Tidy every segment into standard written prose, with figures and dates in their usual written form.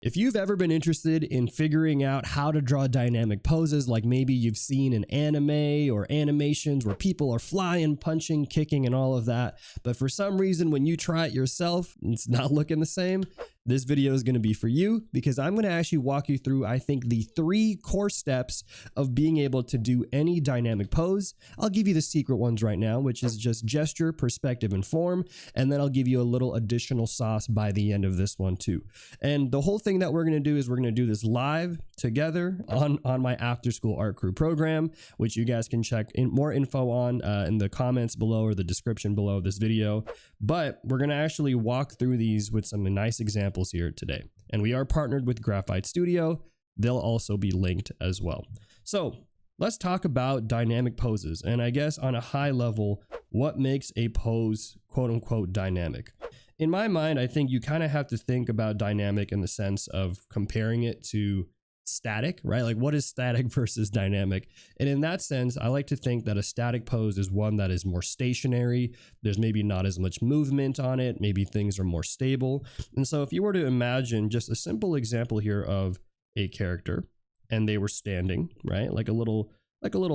If you've ever been interested in figuring out how to draw dynamic poses, like maybe you've seen in anime or animations where people are flying, punching, kicking, and all of that, but for some reason when you try it yourself, it's not looking the same, this video is going to be for you, because I'm going to actually walk you through, I think, the 3 core steps of being able to do any dynamic pose. I'll give you the secret ones right now, which is just gesture, perspective, and form, and then I'll give you a little additional sauce by the end of this one too. And the whole thing that we're going to do is we're going to do this live together on my after school art crew program, which you guys can check in more info on in the comments below or the description below this video. But we're going to actually walk through these with some nice examples here today. And we are partnered with Graphite Studio. They'll also be linked as well. So let's talk about dynamic poses. And I guess on a high level, what makes a pose quote unquote dynamic? In my mind, I think you kind of have to think about dynamic in the sense of comparing it to static, right? Like what is static versus dynamic? And in that sense, I like to think that a static pose is one that is more stationary. There's maybe not as much movement on it. Maybe things are more stable. And so if you were to imagine just a simple example here of a character and they were standing, right? Like a little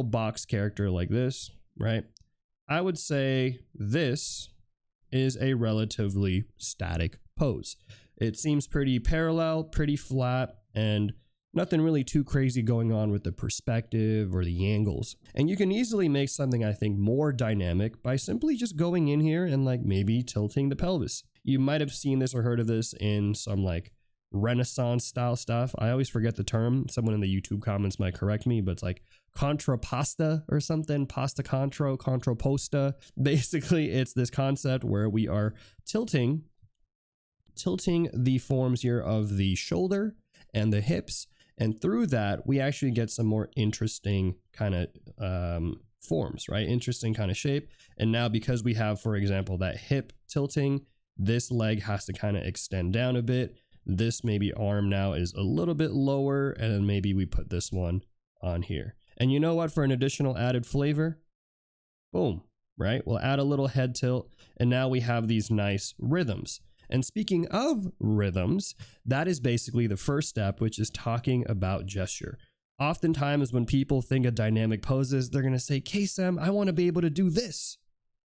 box character like this, right? I would say this is a relatively static pose. It seems pretty parallel, pretty flat, and nothing really too crazy going on with the perspective or the angles. And you can easily make something, I think, more dynamic by simply just going in here and like maybe tilting the pelvis. You might have seen this or heard of this in some like Renaissance style stuff. I always forget the term. Someone in the YouTube comments might correct me, but it's like contrapposta or something, pasta contro, contrapposta. Basically, it's this concept where we are tilting the forms here of the shoulder and the hips, and through that we actually get some more interesting kind of forms, right? Interesting kind of shape. And now because we have, for example, that hip tilting, this leg has to kind of extend down a bit. This maybe arm now is a little bit lower, and then maybe we put this one on here. And you know what? For an additional added flavor, boom, right? We'll add a little head tilt, and now we have these nice rhythms. And speaking of rhythms, that is basically the first step, which is talking about gesture. Oftentimes when people think of dynamic poses, they're going to say, Kaycem, I want to be able to do this.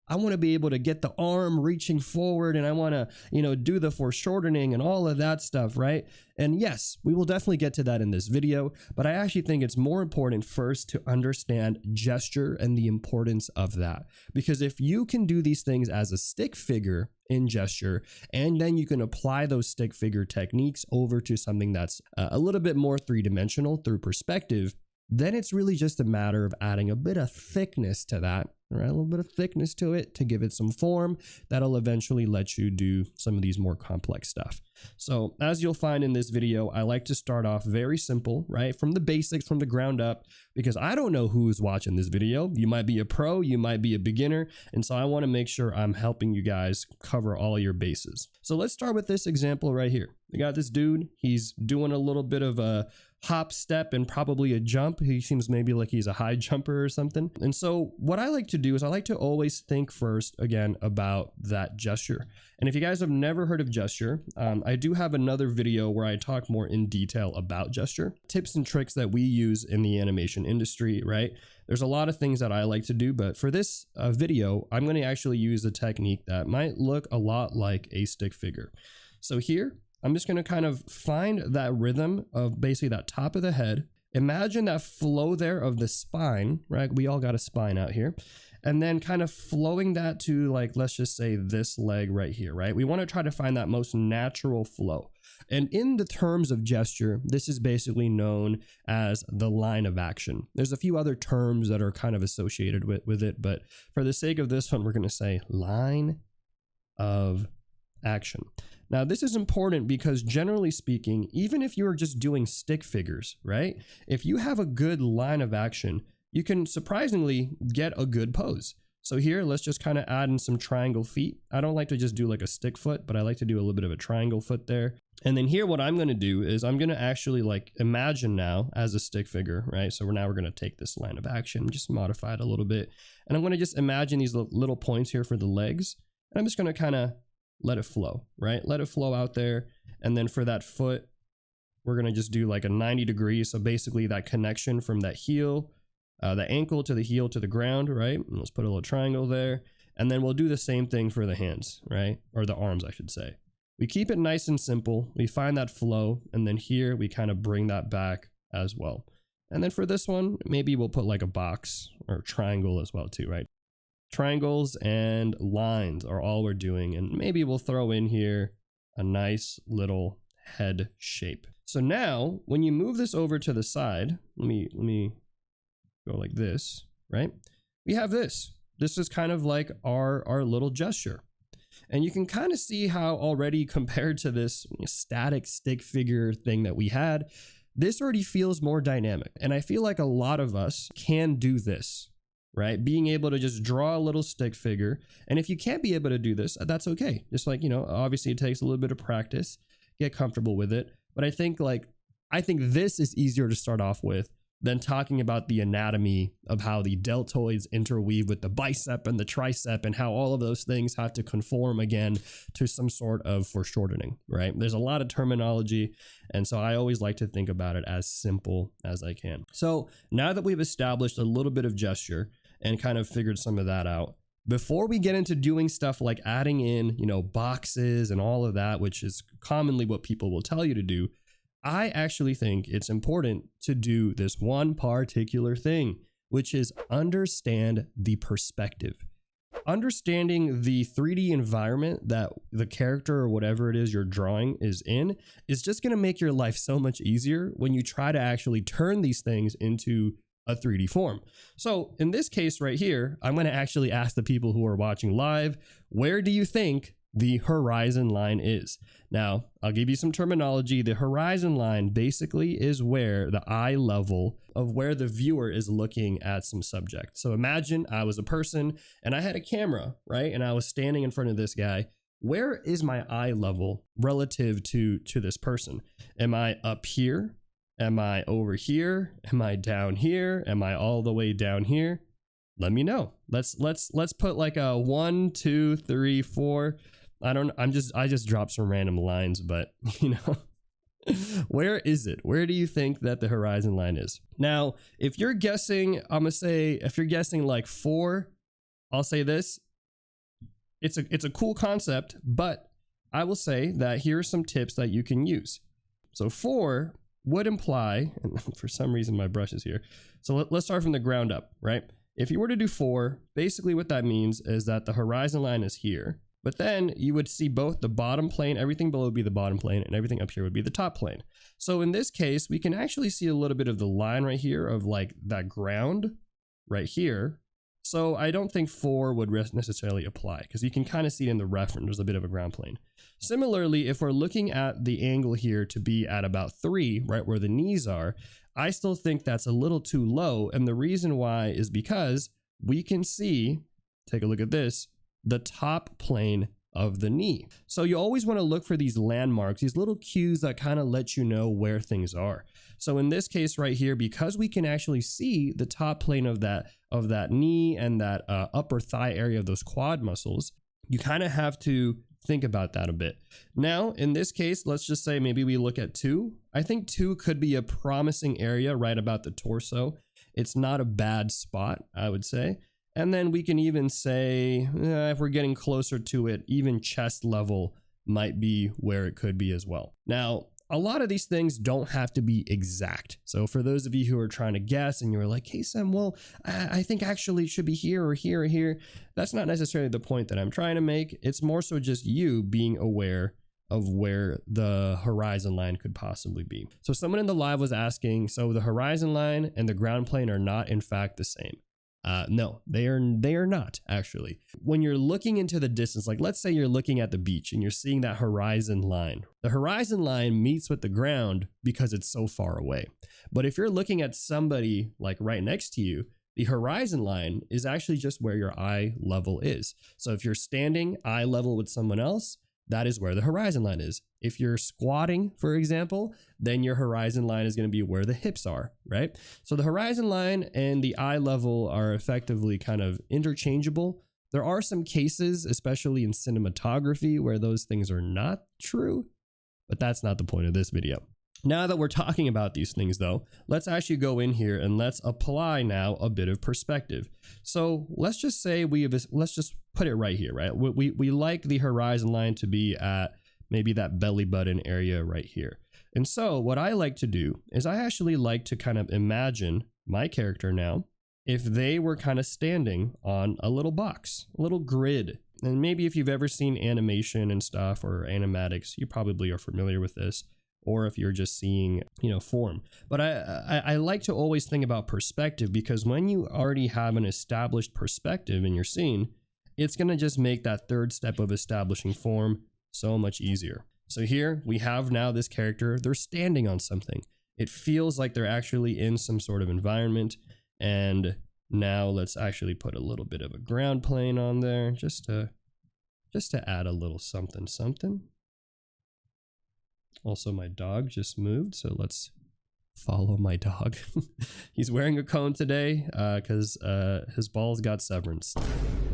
I want to be able to get the arm reaching forward, and I want to, do the foreshortening and all of that stuff, right? And yes, we will definitely get to that in this video, but I actually think it's more important first to understand gesture and the importance of that. Because if you can do these things as a stick figure in gesture, and then you can apply those stick figure techniques over to something that's a little bit more three-dimensional through perspective, then it's really just a matter of adding a bit of thickness to that, right? A little bit of thickness to it to give it some form that'll eventually let you do some of these more complex stuff. So as you'll find in this video, I like to start off very simple, right? From the basics, from the ground up, because I don't know who's watching this video. You might be a pro, you might be a beginner. And so I want to make sure I'm helping you guys cover all your bases. So let's start with this example right here. We got this dude, he's doing a little bit of a hop, step, and probably a jump. He seems maybe like he's a high jumper or something. And so what I like to do is I like to always think first, again, about that gesture. And if you guys have never heard of gesture, I do have another video where I talk more in detail about gesture, tips and tricks that we use in the animation industry, right? There's a lot of things that I like to do, but for this video, I'm going to actually use a technique that might look a lot like a stick figure. So here, I'm just going to kind of find that rhythm of basically that top of the head. Imagine that flow there of the spine, right? We all got a spine out here. And then kind of flowing that to, like, let's just say this leg right here, right? We want to try to find that most natural flow. And in the terms of gesture, this is basically known as the line of action. There's a few other terms that are kind of associated with it, but for the sake of this one, we're going to say line of action. Now, this is important because generally speaking, even if you're just doing stick figures, right? If you have a good line of action, you can surprisingly get a good pose. So here, let's just kind of add in some triangle feet. I don't like to just do like a stick foot, but I like to do a little bit of a triangle foot there. And then here, what I'm going to do is I'm going to actually like imagine now as a stick figure, right? So we're going to take this line of action, just modify it a little bit. And I'm going to just imagine these little points here for the legs. And I'm just going to kind of let it flow, right? Let it flow out there. And then for that foot, we're going to just do like a 90 degrees. So basically that connection from that heel, the ankle to the heel to the ground, right? And let's put a little triangle there. And then we'll do the same thing for the hands, right? Or the arms, I should say. We keep it nice and simple. We find that flow. And then here we kind of bring that back as well. And then for this one, maybe we'll put like a box or triangle as well too, right? Triangles and lines are all we're doing. And maybe we'll throw in here a nice little head shape. So now when you move this over to the side, let me go like this, right? We have this. This is kind of like our little gesture. And you can kind of see how already compared to this static stick figure thing that we had, this already feels more dynamic. And I feel like a lot of us can do this, right? Being able to just draw a little stick figure. And if you can't be able to do this, that's okay. Just like, obviously it takes a little bit of practice, get comfortable with it. But I think this is easier to start off with than talking about the anatomy of how the deltoids interweave with the bicep and the tricep and how all of those things have to conform again to some sort of foreshortening, right? There's a lot of terminology. And so I always like to think about it as simple as I can. So now that we've established a little bit of gesture and kind of figured some of that out, before we get into doing stuff like adding in, boxes and all of that, which is commonly what people will tell you to do, I actually think it's important to do this one particular thing, which is understand the perspective. Understanding the 3D environment that the character or whatever it is you're drawing is in is just going to make your life so much easier when you try to actually turn these things into a 3D form. So in this case right here, I'm going to actually ask the people who are watching live, where do you think the horizon line is? Now, I'll give you some terminology. The horizon line basically is where the eye level of where the viewer is looking at some subject. So imagine I was a person and I had a camera, right? And I was standing in front of this guy. Where is my eye level relative to this person? Am I up here? Am I over here? Am I down here? Am I all the way down here? Let me know. Let's put like a 1, 2, 3, 4. I just dropped some random lines, but where is it? Where do you think that the horizon line is? Now, if you're guessing, if you're guessing like 4, I'll say this. It's a cool concept, but I will say that here are some tips that you can use. So 4 would imply, and for some reason my brush is here. So let's start from the ground up, right? If you were to do 4, basically what that means is that the horizon line is here, but then you would see both the bottom plane, everything below would be the bottom plane, and everything up here would be the top plane. So in this case, we can actually see a little bit of the line right here of like that ground right here. So I don't think 4 would necessarily apply because you can kind of see it in the reference. There's a bit of a ground plane. Similarly, if we're looking at the angle here to be at about 3, right where the knees are, I still think that's a little too low. And the reason why is because we can see, take a look at this, the top plane of the knee. So you always want to look for these landmarks, these little cues that kind of let you know where things are. So in this case right here, because we can actually see the top plane of that knee and that upper thigh area of those quad muscles, you kind of have to think about that a bit. Now, in this case, let's just say maybe we look at 2. I think 2 could be a promising area right about the torso. It's not a bad spot, I would say. And then we can even say, if we're getting closer to it, even chest level might be where it could be as well. Now, a lot of these things don't have to be exact. So for those of you who are trying to guess and you're like, hey, Sam, well, I think actually it should be here or here or here. That's not necessarily the point that I'm trying to make. It's more so just you being aware of where the horizon line could possibly be. So someone in the live was asking, so the horizon line and the ground plane are not in fact the same. No, they are not actually. When you're looking into the distance, like let's say you're looking at the beach and you're seeing that horizon line. The horizon line meets with the ground because it's so far away. But if you're looking at somebody like right next to you, the horizon line is actually just where your eye level is. So if you're standing eye level with someone else, that is where the horizon line is. If you're squatting, for example, then your horizon line is going to be where the hips are, right? So the horizon line and the eye level are effectively kind of interchangeable. There are some cases, especially in cinematography, where those things are not true, but that's not the point of this video. Now that we're talking about these things though, let's actually go in here and let's apply now a bit of perspective. So let's just say let's just put it right here, right? We like the horizon line to be at maybe that belly button area right here. And so what I like to do is I actually like to kind of imagine my character now, if they were kind of standing on a little box, a little grid. And maybe if you've ever seen animation and stuff or animatics, you probably are familiar with this. Or if you're just seeing, form. But I like to always think about perspective, because when you already have an established perspective in your scene, it's going to just make that third step of establishing form so much easier. So here we have now this character, they're standing on something. It feels like they're actually in some sort of environment. And now let's actually put a little bit of a ground plane on there just to add a little something. Also, my dog just moved, so let's follow my dog. He's wearing a cone today because his balls got severance.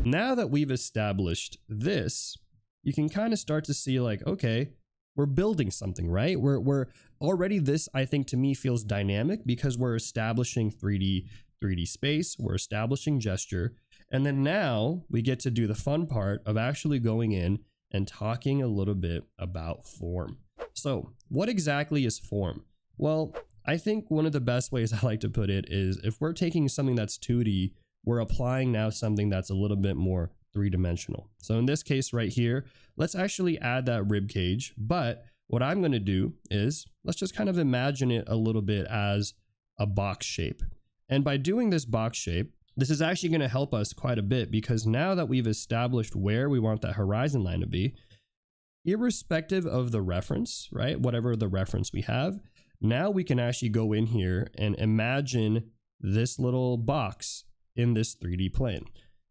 Now that we've established this, you can kind of start to see like, okay, we're building something, right? We're already, this I think to me feels dynamic because we're establishing 3D space, we're establishing gesture, and then now we get to do the fun part of actually going in and talking a little bit about form. So what exactly is form? Well, I think one of the best ways I like to put it is if we're taking something that's 2D, we're applying now something that's a little bit more three-dimensional. So in this case right here, let's actually add that rib cage. But what I'm going to do is let's just kind of imagine it a little bit as a box shape. And by doing this box shape, this is actually going to help us quite a bit, because now that we've established where we want that horizon line to be, irrespective of the reference, right? Whatever the reference we have, now we can actually go in here and imagine this little box in this 3D plane.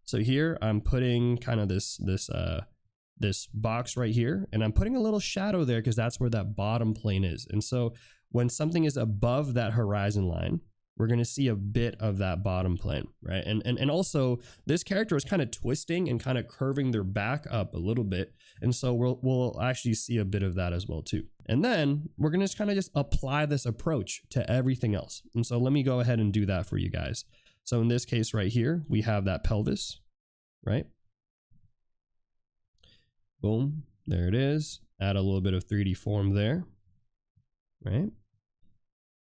So here I'm putting kind of this box right here, and I'm putting a little shadow there because that's where that bottom plane is. And so when something is above that horizon line, we're going to see a bit of that bottom plane, right? And also this character is kind of twisting and kind of curving their back up a little bit. And so we'll actually see a bit of that as well too. And then we're going to kind of just apply this approach to everything else. And so let me go ahead and do that for you guys. So in this case right here, we have that pelvis, right? Boom, there it is. Add a little bit of 3D form there, right?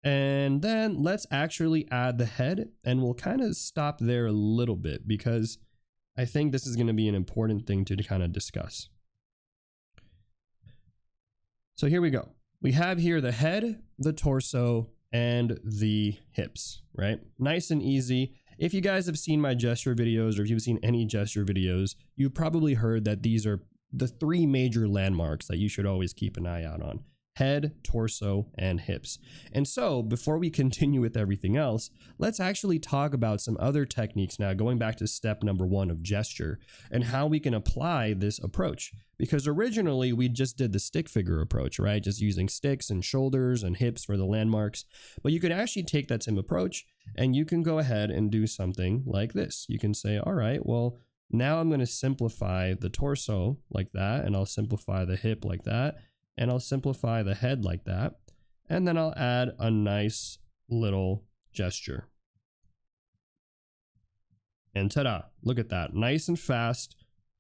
And then let's actually add the head, and we'll kind of stop there a little bit because I think this is going to be an important thing to kind of discuss. So here we go. We have here the head, the torso, and the hips, right? Nice and easy. If you guys have seen my gesture videos, or if you've seen any gesture videos, you've probably heard that these are the three major landmarks that you should always keep an eye out on: head, torso, and hips. And so before we continue with everything else, let's actually talk about some other techniques now, going back to step number 1 of gesture, and how we can apply this approach. Because originally we just did the stick figure approach, right? Just using sticks and shoulders and hips for the landmarks. But you could actually take that same approach and you can go ahead and do something like this. You can say, all right, well, now I'm going to simplify the torso like that, and I'll simplify the hip like that, and I'll simplify the head like that, and then I'll add a nice little gesture. And ta-da, look at that, nice and fast.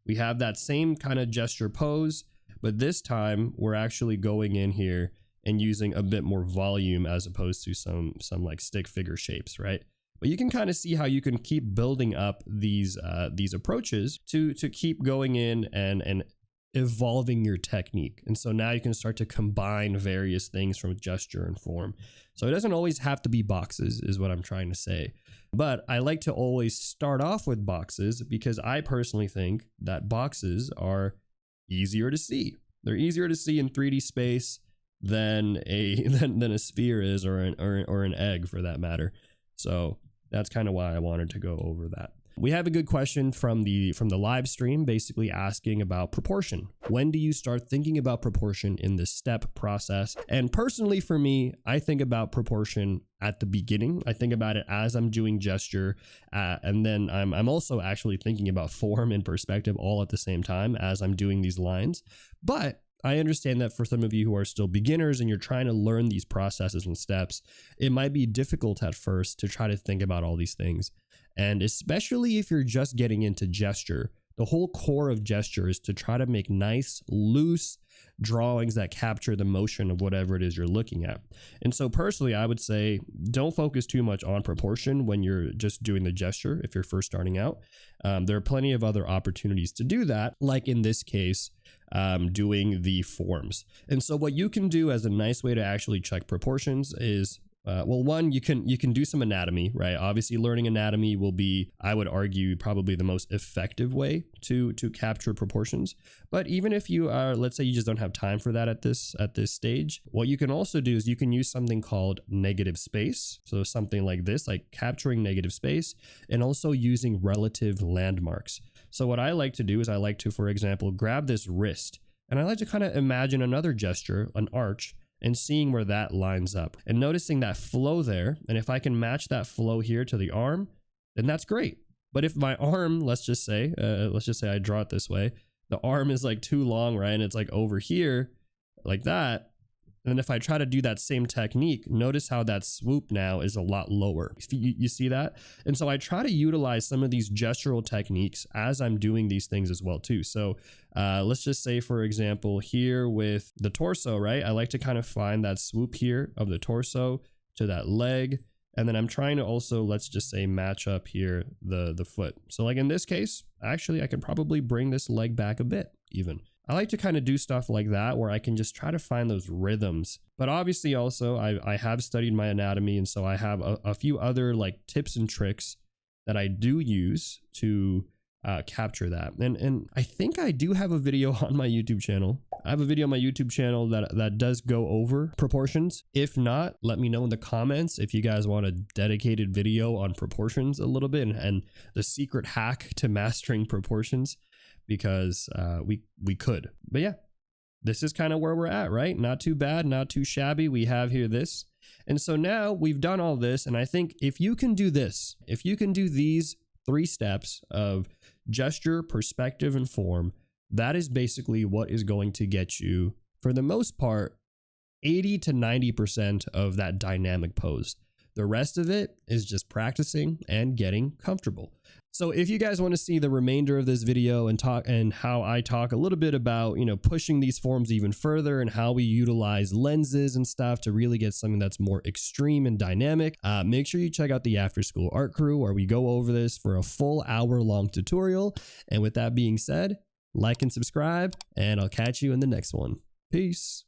We have that same kind of gesture pose, but this time we're actually going in here and using a bit more volume as opposed to some like stick figure shapes, right? But you can kind of see how you can keep building up these approaches to keep going in and evolving your technique. And so now you can start to combine various things from gesture and form. So it doesn't always have to be boxes, is what I'm trying to say. But I like to always start off with boxes because I personally think that boxes are easier to see. They're easier to see in 3D space than a sphere is, or an egg for that matter. So that's kind of why I wanted to go over that. We have a good question from the live stream, basically asking about proportion. When do you start thinking about proportion in this step process? And personally for me, I think about proportion at the beginning. I think about it as I'm doing gesture, and then I'm also actually thinking about form and perspective all at the same time as I'm doing these lines. But I understand that for some of you who are still beginners and you're trying to learn these processes and steps, it might be difficult at first to try to think about all these things. And especially if you're just getting into gesture, the whole core of gesture is to try to make nice, loose drawings that capture the motion of whatever it is you're looking at. And so personally, I would say don't focus too much on proportion when you're just doing the gesture if you're first starting out. There are plenty of other opportunities to do that, like in this case, doing the forms. And so what you can do as a nice way to actually check proportions is well, one, you can do some anatomy, right? Obviously, learning anatomy will be, I would argue, probably the most effective way to capture proportions. But even if you are, let's say you just don't have time for that at this stage, what you can also do is you can use something called negative space. So something like this, like capturing negative space, and also using relative landmarks. So what I like to do is I like to, for example, grab this wrist, and I like to kind of imagine another gesture, an arch, and seeing where that lines up and noticing that flow there. And if I can match that flow here to the arm, then that's great. But if my arm, let's just say I draw it this way, the arm is like too long, right? And it's like over here like that. And if I try to do that same technique, notice how that swoop now is a lot lower. You see that? And so I try to utilize some of these gestural techniques as I'm doing these things as well too. So let's just say, for example, here with the torso, right? I like to kind of find that swoop here of the torso to that leg. And then I'm trying to also, let's just say, match up here the foot. So like in this case, actually, I could probably bring this leg back a bit even. I like to kind of do stuff like that where I can just try to find those rhythms. But obviously also I have studied my anatomy, and so I have a few other like tips and tricks that I do use to capture that. And I think I do have a video on my YouTube channel. I have a video on my YouTube channel that does go over proportions. If not, let me know in the comments if you guys want a dedicated video on proportions a little bit and the secret hack to mastering proportions, because we could. But yeah, this is kind of where we're at, right? Not too bad, not too shabby. We have here this. And so now we've done all this, and I think if you can do this, if you can do these 3 steps of gesture, perspective, and form, that is basically what is going to get you, for the most part, 80 to 90% of that dynamic pose. The rest of it is just practicing and getting comfortable. So if you guys want to see the remainder of this video and how I talk a little bit about, pushing these forms even further and how we utilize lenses and stuff to really get something that's more extreme and dynamic, make sure you check out the After School Art Crew, where we go over this for a full hour-long tutorial. And with that being said, like and subscribe, and I'll catch you in the next one. Peace.